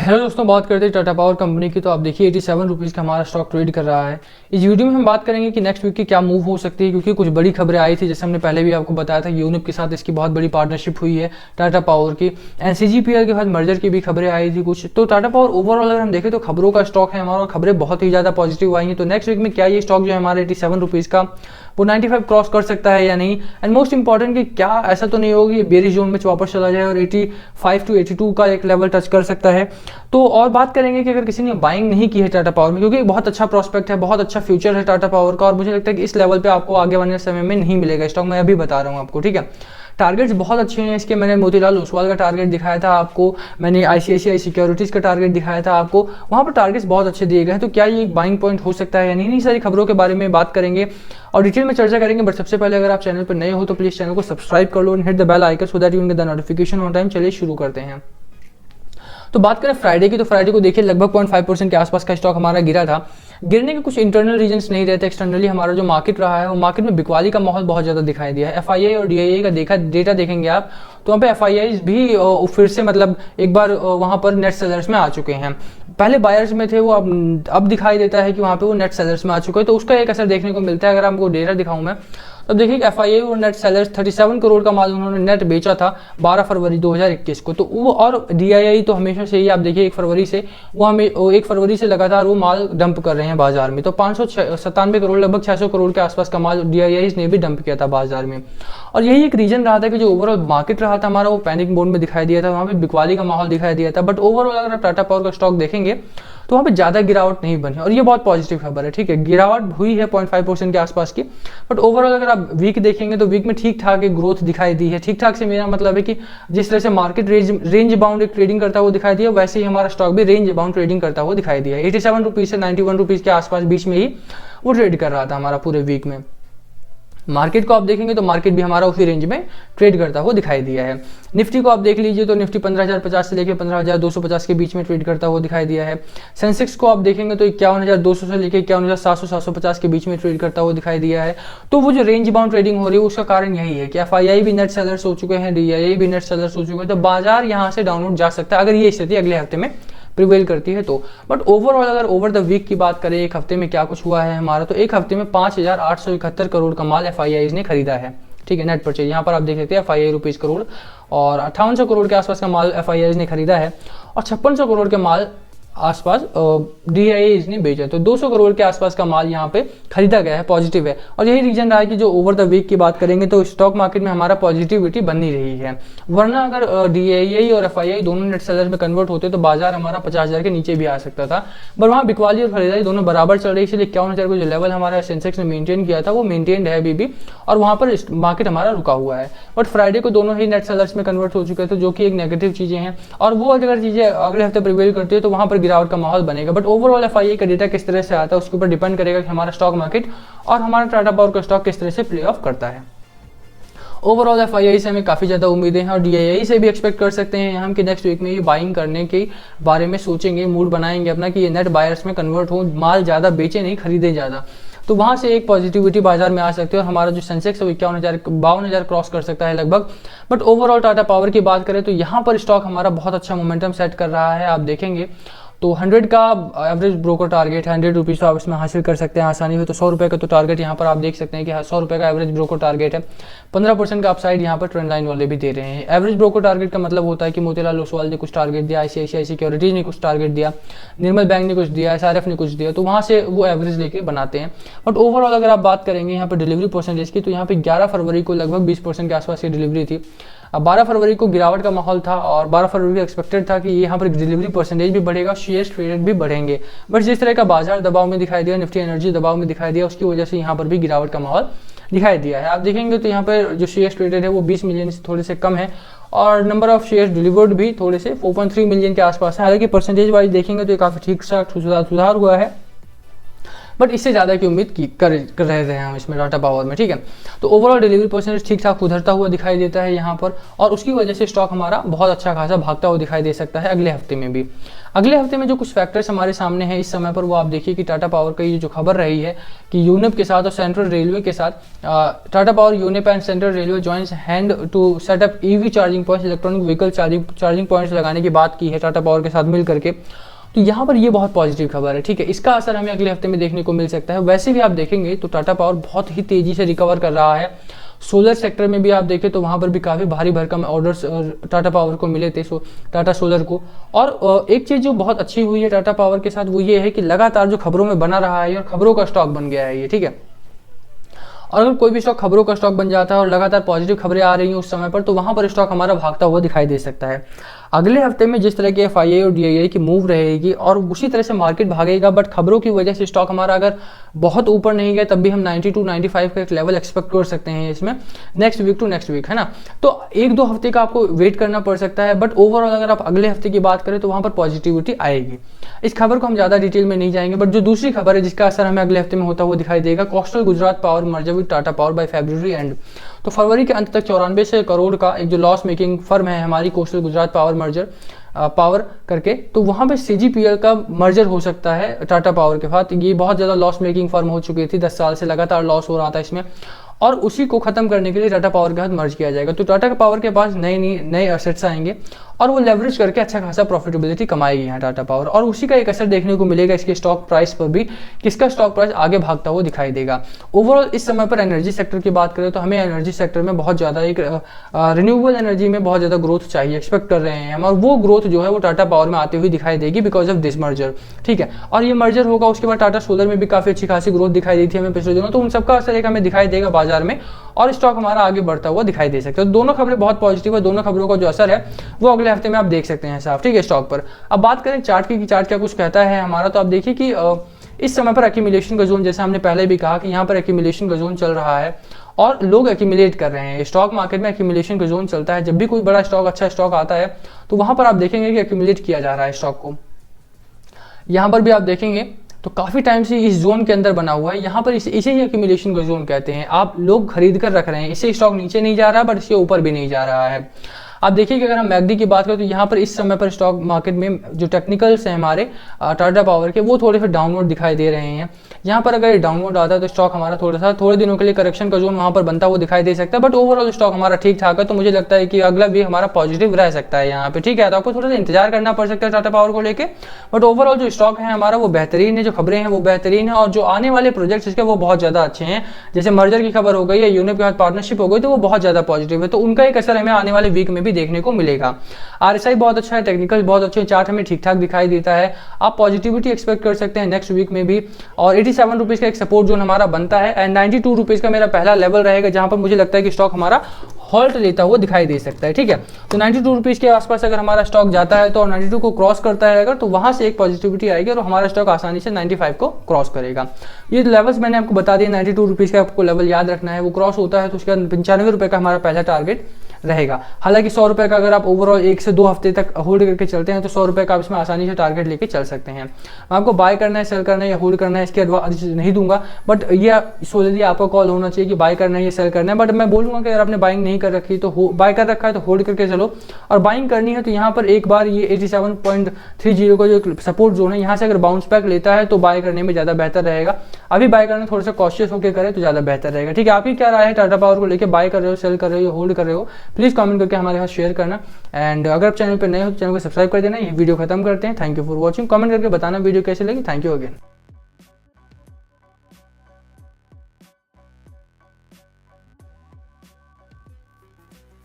Hello दोस्तों, बात करते हैं टाटा पावर कंपनी की। तो आप देखिए 87 रुपीज़ का हमारा स्टॉक ट्रेड कर रहा है। इस वीडियो में हम बात करेंगे कि नेक्स्ट वीक की क्या मूव हो सकती है, क्योंकि कुछ बड़ी खबरें आई थी। जैसे हमने पहले भी आपको बताया था, यूनिप के साथ इसकी बहुत बड़ी पार्टनरशिप हुई है टाटा पावर की। एनसीजीपीएल के बाद मर्जर की भी खबरें आई थी कुछ। तो टाटा पावर ओवरऑल अगर हम देखें तो खबरों का स्टॉक है हमारा, और खबरें बहुत ही ज़्यादा पॉजिटिव आई हैं। तो नेक्स्ट वीक में क्या ये स्टॉक जो है हमारे 87 रुपीज़ का वो 95 क्रॉस कर सकता है या नहीं। एंड मोस्ट इंपॉर्टेंट कि क्या ऐसा तो नहीं होगी ये बेरिश जोन में वापस चला जाए और 85 टू 82 का एक लेवल टच कर सकता है। तो और बात करेंगे कि अगर किसी ने बाइंग नहीं की है टाटा पावर में, क्योंकि बहुत अच्छा प्रोस्पेक्ट है, बहुत अच्छा फ्यूचर है टाटा पावर का, और मुझे लगता है कि इस लेवल पे आपको आगे वाले समय में नहीं मिलेगा स्टॉक। मैं अभी बता रहा हूँ आपको, ठीक है। टारगेट्स बहुत अच्छे हैं इसके। मैंने मोतीलाल ओसवाल का टारगेट दिखाया था आपको, मैंने आईसीआईसीआई सिक्योरिटीज़ का टारगेट दिखाया था आपको, वहाँ पर टारगेट्स बहुत अच्छे दिए गए हैं। तो क्या ये एक बाइंग पॉइंट हो सकता है या नहीं, इन्हीं सारी खबरों के बारे में बात करेंगे और डिटेल में चर्चा करेंगे। बट सबसे पहले अगर आप चैनल पर नए हो तो प्लीज़ चैनल को सब्सक्राइब कर लो and hit the bell icon so that you will get the notification on time. चलिए शुरू करते हैं। तो बात करें फ्राइडे की, तो फ्राइडे को देखिए लगभग 0.5% के आसपास का स्टॉक हमारा गिरा था। गिरने के कुछ इंटरनल रीजंस नहीं रहते, एक्सटर्नली हमारा जो मार्केट रहा है वो मार्केट में बिकवाली का माहौल बहुत ज़्यादा दिखाई दिया है। एफआईआई और डीआईआई का डेटा देखेंगे आप, तो वहाँ पे एफआईआई भी फिर से मतलब एक बार वहाँ पर नेट सेलर्स में आ चुके हैं। पहले बायर्स में थे वो, अब दिखाई देता है कि वहाँ पे वो नेट सेलर्स में आ चुके हैं। तो उसका एक असर देखने को मिलता है। अगर आपको डेटा दिखाऊं मैं, तब देखिए एफआईआई और नेट सेलर्स 37 करोड़ का माल उन्होंने नेट बेचा था 12 फरवरी 2021 को। तो वो, और डीआईआई तो हमेशा से ही आप देखिए 1 फरवरी से वो 1 फरवरी से लगातार वो माल डंप कर रहे हैं बाजार में। तो 597 करोड़, लगभग 600 करोड़ के आसपास का माल डीआईआई ने भी डंप किया था बाजार में। और यही एक रीजन रहा था कि जो ओवरऑल मार्केट रहा था हमारा वो पैनिक मोड में दिखाई दिया था, वहाँ पे बिकवाली का माहौल दिखाई दिया था। बट ओवरऑल अगर आप टाटा पावर का स्टॉक देखेंगे तो वहाँ पे ज़्यादा गिरावट नहीं बनी, और ये बहुत पॉजिटिव खबर है, ठीक है। गिरावट हुई है 0.5% के आसपास की, बट ओवरऑल अगर आप वीक देखेंगे तो वीक में ठीक ठाक एक ग्रोथ दिखाई दी है। ठीक ठाक से मेरा मतलब है कि जिस तरह से मार्केट रेंज बाउंड एक ट्रेडिंग करता हुआ दिखाई दिया, वैसे ही हमारा स्टॉक भी रेंज बाउंड ट्रेडिंग करता हुआ दिखाई दिया। 87 रुपीज़ से 91 रुपीज़ के आसपास बीच में ही वो ट्रेड कर रहा था हमारा पूरे वीक में। मार्केट को आप देखेंगे तो मार्केट भी हमारा उसी रेंज में ट्रेड करता हुआ दिखाई दिया है। निफ्टी को आप देख लीजिए तो निफ्टी 15,050 से लेकर 15,250 के बीच में ट्रेड करता हुआ दिखाई दिया है। सेंसेक्स को आप देखेंगे तो 51,200 से लेकर 51,700-750 के बीच में ट्रेड करता हुआ दिखाई दिया है। तो वो जो रेंज बाउंड ट्रेडिंग हो रही है उसका कारण यही है कि एफआईआई भी नेट सेलर्स हो चुके हैं, डीआईआई भी नेट सेलर्स हो चुके हैं। तो बाजार यहाँ से डाउनवर्ड जा सकता है अगर ये स्थिति अगले हफ्ते में प्रिवेल करती है तो। बट ओवरऑल अगर ओवर द वीक की बात करें, एक हफ्ते में क्या कुछ हुआ है हमारा, तो एक हफ्ते में 5,871 करोड़ का माल एफआईआई ने खरीदा है, ठीक है। नेट परचेज यहाँ पर आप देख सकते हैं एफआईआई रुपीज़ करोड़, और 5800 करोड़ के आसपास का माल एफआईआई ने खरीदा है, और 5600 करोड़ के माल आसपास डीआईआई ने बेचा। तो 200 करोड़ के आसपास का माल यहाँ पे खरीदा गया है, पॉजिटिव है। और यही रीजन रहा है कि जो ओवर द वीक की बात करेंगे तो स्टॉक मार्केट में हमारा पॉजिटिविटी बनी रही है। वरना अगर डीआईआई और एफआईआई दोनों नेट सेलर में कन्वर्ट होते तो बाजार हमारा 50,000 के नीचे भी आ सकता था। पर वहाँ बिकवाली और खरीदारी दोनों बराबर चल रही, इसलिए 51,000 को जो लेवल हमारा सेंसेक्स ने मेंटेन किया था वो मेंटेन्ड है अभी भी, और वहाँ पर मार्केट हमारा रुका हुआ है। बट फ्राइडे को दोनों ही नेट सेलर्स में कन्वर्ट हो चुके थे, जो कि एक नेगेटिव चीज़ें हैं, और वो अगर चीज़ें अगले हफ्ते प्रिवेल करती है तो वहाँ पर गिरावट का माहौल बनेगा। बट ओवरऑल एफआईआई का डेटा किस तरह से आता है उसके ऊपर डिपेंड करेगा कि हमारा स्टॉक मार्केट और हमारा टाटा पावर का स्टॉक किस तरह से प्ले ऑफ करता है। ओवरऑल एफआईआई से हमें काफ़ी ज़्यादा उम्मीदें हैं, और डीआईआई से भी एक्सपेक्ट कर सकते हैं हम कि नेक्स्ट वीक में ये बाइंग करने के बारे में सोचेंगे, मूड बनाएंगे अपना कि ये नेट बायर्स में कन्वर्ट हो, माल ज़्यादा बेचे नहीं, खरीदे ज़्यादा। तो वहाँ से एक पॉजिटिविटी बाजार में आ सकती है, और हमारा जो सेंसेक्स है वो 52,000 क्रॉस कर सकता है लगभग। बट ओवरऑल टाटा पावर की बात करें तो यहाँ पर स्टॉक हमारा बहुत अच्छा मोमेंटम सेट कर रहा है। आप देखेंगे तो 100 का एवरेज ब्रोकर टारगेट है, 100 रुपीज़ तो आप इसमें हासिल कर सकते हैं आसानी हो। तो 100 रुपये का तो टारगेट यहाँ पर आप देख सकते हैं कि 100 रुपये का एवरेज ब्रोकर टारगेट है। 15% का अपसाइड यहाँ पर ट्रेंड लाइन वाले भी दे रहे हैं। एवरेज ब्रोकर टारगेट का मतलब होता है कि मोतीलाल ओसवाल ने कुछ टारगेट दिया, आईसीआईसीआई सिक्योरिटीज ने कुछ टारगेट दिया, निर्मल बैंक ने कुछ दिया, एसआरएफ ने कुछ दिया, तो वहाँ से वो एवरेज लेके बनाते हैं। बट ओवरऑल अगर आप बात करेंगे यहाँ पर डिलीवरी परसेंटेज की, तो यहाँ पे 11 फरवरी को लगभग 20% के आसपास की डिलीवरी थी। अब 12 फरवरी को गिरावट का माहौल था, और 12 फरवरी को एक्सपेक्टेड था कि यहाँ पर डिलीवरी परसेंटेज भी बढ़ेगा, शेयर्स ट्रेडेड भी बढ़ेंगे। बट जिस तरह का बाजार दबाव में दिखाई दिया, निफ्टी एनर्जी दबाव में दिखाई दिया, उसकी वजह से यहाँ पर भी गिरावट का माहौल दिखाई दिया है। आप देखेंगे तो यहाँ पर जो शेयर्स ट्रेडेड है वो 20 मिलियन से थोड़े से कम है, और नंबर ऑफ शेयर्स डिलीवर्ड भी थोड़े से 4.3 मिलियन के आसपास है। हालांकि परसेंटेज वाइज देखेंगे तो काफ़ी ठीक ठाक सुधार हुआ है। बट इससे ज़्यादा की उम्मीद कर रहे थे हम इसमें टाटा पावर में, ठीक है। तो ओवरऑल डिलीवरी परसेंटेज ठीक ठाक उधरता हुआ दिखाई देता है यहाँ पर, और उसकी वजह से स्टॉक हमारा बहुत अच्छा खासा भागता हुआ दिखाई दे सकता है अगले हफ्ते में भी। अगले हफ्ते में जो कुछ फैक्टर्स हमारे सामने हैं इस समय पर, वो आप देखिए कि टाटा पावर का ये जो खबर रही है कि यूनिप के साथ और सेंट्रल रेलवे के साथ, टाटा पावर, यूनिप and Central Railway joins hand to set up EV charging points, electronic vehicle charging points लगाने की बात की है टाटा पावर के साथ मिल करके। तो यहाँ पर ये बहुत पॉजिटिव खबर है, ठीक है। इसका असर हमें अगले हफ्ते में देखने को मिल सकता है। वैसे भी आप देखेंगे तो टाटा पावर बहुत ही तेजी से रिकवर कर रहा है। सोलर सेक्टर में भी आप देखें तो वहाँ पर भी काफ़ी भारी भरकम ऑर्डर्स टाटा पावर को मिले थे, टाटा सोलर को। और एक चीज़ जो बहुत अच्छी हुई है टाटा पावर के साथ वो ये है कि लगातार जो खबरों में बना रहा है और खबरों का स्टॉक बन गया है ये, ठीक है। और अगर कोई भी स्टॉक खबरों का स्टॉक बन जाता है और लगातार पॉजिटिव खबरें आ रही हैं उस समय पर, तो वहाँ पर स्टॉक हमारा भागता हुआ दिखाई दे सकता है। अगले हफ्ते में जिस तरह के FII और DII की मूव रहेगी और उसी तरह से मार्केट भागेगा, बट खबरों की वजह से स्टॉक हमारा अगर बहुत ऊपर नहीं गया तब भी हम 92-95 का एक लेवल एक्सपेक्ट कर सकते हैं इसमें next week to next week, है ना। तो 1-2 हफ्ते का आपको वेट करना पड़ सकता है, बट ओवरऑल अगर आप अगले हफ्ते की बात करें तो वहाँ पर पॉजिटिविटी आएगी। इस खबर को हम ज़्यादा डिटेल में नहीं जाएंगे, बट जो दूसरी खबर है जिसका असर हमें अगले हफ्ते में होता हुआ दिखाई देगा, coastal Gujarat power merger with Tata power bye February and. तो फरवरी के अंत तक 94 करोड़ का एक जो लॉस मेकिंग फर्म है हमारी coastal Gujarat power merger power करके, तो वहाँ पे CGPL का मर्जर हो सकता है टाटा पावर के साथ। ये बहुत ज़्यादा लॉस मेकिंग फर्म हो चुकी थी, 10 साल से लगातार लॉस हो रहा था इसमें, और उसी को खत्म करने के लिए टाटा पावर के साथ मर्ज किया जाएगा। तो टाटा पावर के पास नए एसेट्स आएंगे और वो लेवरेज करके अच्छा खासा प्रॉफिटेबिलिटी कमाएगी यहाँ टाटा पावर, और उसी का एक असर देखने को मिलेगा इसके स्टॉक प्राइस पर भी, किसका स्टॉक प्राइस आगे भागता हुआ दिखाई देगा। ओवरऑल इस समय पर एनर्जी सेक्टर की बात करें तो हमें एनर्जी सेक्टर में बहुत ज़्यादा एक रिन्यूएबल एनर्जी में बहुत ज़्यादा ग्रोथ चाहिए, एक्सपेक्ट कर रहे हैं हम, और वो ग्रोथ जो है वो टाटा पावर में आती हुई दिखाई देगी बिकॉज ऑफ दिस मर्जर, ठीक है। और ये मर्जर होगा, उसके बाद टाटा सोलर में भी काफ़ी अच्छी खासी ग्रोथ दिखाई दी थी हमें पिछले दिनों, तो उन सबका असर एक हमें दिखाई देगा बाजार में और स्टॉक हमारा आगे बढ़ता हुआ दिखाई दे सकता है। तो दोनों खबरें बहुत पॉजिटिव है, दोनों खबरों का जो असर है वो अगले हफ्ते में आप देख सकते हैं साफ, ठीक है, स्टॉक पर। अब बात करें चार्ट की, चार्ट क्या कुछ कहता है हमारा, तो आप देखिए कि इस समय पर एक्यूमुलेशन का जोन, जैसे हमने पहले भी कहा कि यहाँ पर एक्यूमुलेशन का जोन चल रहा है और लोग एक्यूमुलेट कर रहे हैं। स्टॉक मार्केट में एक्यूमुलेशन का जोन चलता है, जब भी कोई बड़ा स्टॉक, अच्छा स्टॉक आता है तो वहाँ पर आप देखेंगे कि एक्यूमुलेट किया जा रहा है स्टॉक को। यहाँ पर भी आप देखेंगे तो काफ़ी टाइम से इस जोन के अंदर बना हुआ है, यहाँ पर इसे ही एक्यूमुलेशन का जोन कहते हैं। आप लोग खरीद कर रख रहे हैं, इससे स्टॉक नीचे नहीं जा रहा बट इसके ऊपर भी नहीं जा रहा है। आप देखिए कि अगर हम मैगडी की बात करें तो यहाँ पर इस समय पर स्टॉक मार्केट में जो टेक्निकल्स हैं हमारे टाटा पावर के, वो थोड़े से डाउनवर्ड दिखाई दे रहे हैं। यहाँ पर अगर डाउनवर्ड आता है तो स्टॉक हमारा थोड़े दिनों के लिए करेक्शन का जोन वहाँ पर बनता हुआ दिखाई दे सकता है, बट ओवरऑल स्टॉक हमारा ठीक ठाक है। तो मुझे लगता है कि अगला भी हमारा पॉजिटिव रह सकता है यहाँ पे, ठीक है। तो आपको थोड़ा सा इंतजार करना पड़ सकता है टाटा पावर को लेकर, बट ओवरऑल जो स्टॉक है हमारा वो बेहतरीन है, जो खबरें हैं वो बेहतरीन है, और जो आने वाले प्रोजेक्ट्स इसके वो बहुत ज़्यादा अच्छे हैं। जैसे मर्जर की खबर हो गई या यूनिप के साथ पार्टनरशिप हो गई तो वो बहुत ज़्यादा पॉजिटिव है, तो उनका एक असर हमें आने वाले वीक में भी देखने को मिलेगा। RSI बहुत अच्छा है, टेक्निकल बहुत अच्छे, चार्ट हमें ठीक ठाक दिखाई देता है। आप पॉजिटिविटी एक्सपेक्ट कर सकते हैं नेक्स्ट वीक में भी, और 87 रुपीज़ का एक सपोर्ट जोन हमारा बनता है एंड 92 रुपीज़ का मेरा पहला लेवल रहेगा जहां पर मुझे लगता है कि स्टॉक हमारा हॉल्ट लेता हुआ दिखाई दे सकता है, ठीक है। तो 92 रुपीज़ के आसपास अगर हमारा स्टॉक जाता है तो 92 को क्रॉस करता है अगर, तो वहां से एक पॉजिटिविटी आएगी और हमारा स्टॉक आसानी से 95 को क्रॉस करेगा। ये लेवल्स मैंने आपको बता दिया, 92 रुपीज़ का आपको लेवल याद रखना है। वो क्रॉस होता है तो उसके बाद 95 रुपये का हमारा पहला टारगेट रहेगा। हालांकि 100 रुपये का अगर आप ओवरऑल 1 से 2 हफ्ते तक होल्ड करके चलते हैं तो 100 रुपये का आप इसमें आसानी से टारगेट लेके चल सकते हैं। आपको बाय करना है, सेल करना है या होल्ड करना है, इसके एडवाइस नहीं दूंगा, बट ये सोचलिए आपका कॉल होना चाहिए कि बाय करना है या सेल करना है। बट मैं बोलूँगा कि अगर आपने बाइंग नहीं कर रखी तो बाय कर रखा है तो होल्ड करके चलो, और बाइंग करनी है तो यहाँ पर एक बार ये 87.30 का जो सपोर्ट जोन है यहाँ से अगर बाउंस बैक लेता है तो बाय करने में ज़्यादा बेहतर रहेगा। अभी बाय करना थोड़ा सा कॉशियस होकर करें तो ज़्यादा बेहतर रहेगा, ठीक है। आपकी क्या राय है टाटा पावर को लेकर, बाय कर रहे हो, सेल कर रहे हो, होल्ड कर रहे हो, प्लीज़ कमेंट करके हमारे साथ शेयर करना। एंड अगर आप चैनल पर नए हो तो चैनल को सब्सक्राइब कर देना। ये वीडियो खत्म करते हैं। Thank you for watching. Comment करके बताना वीडियो कैसे लगी। Thank you again.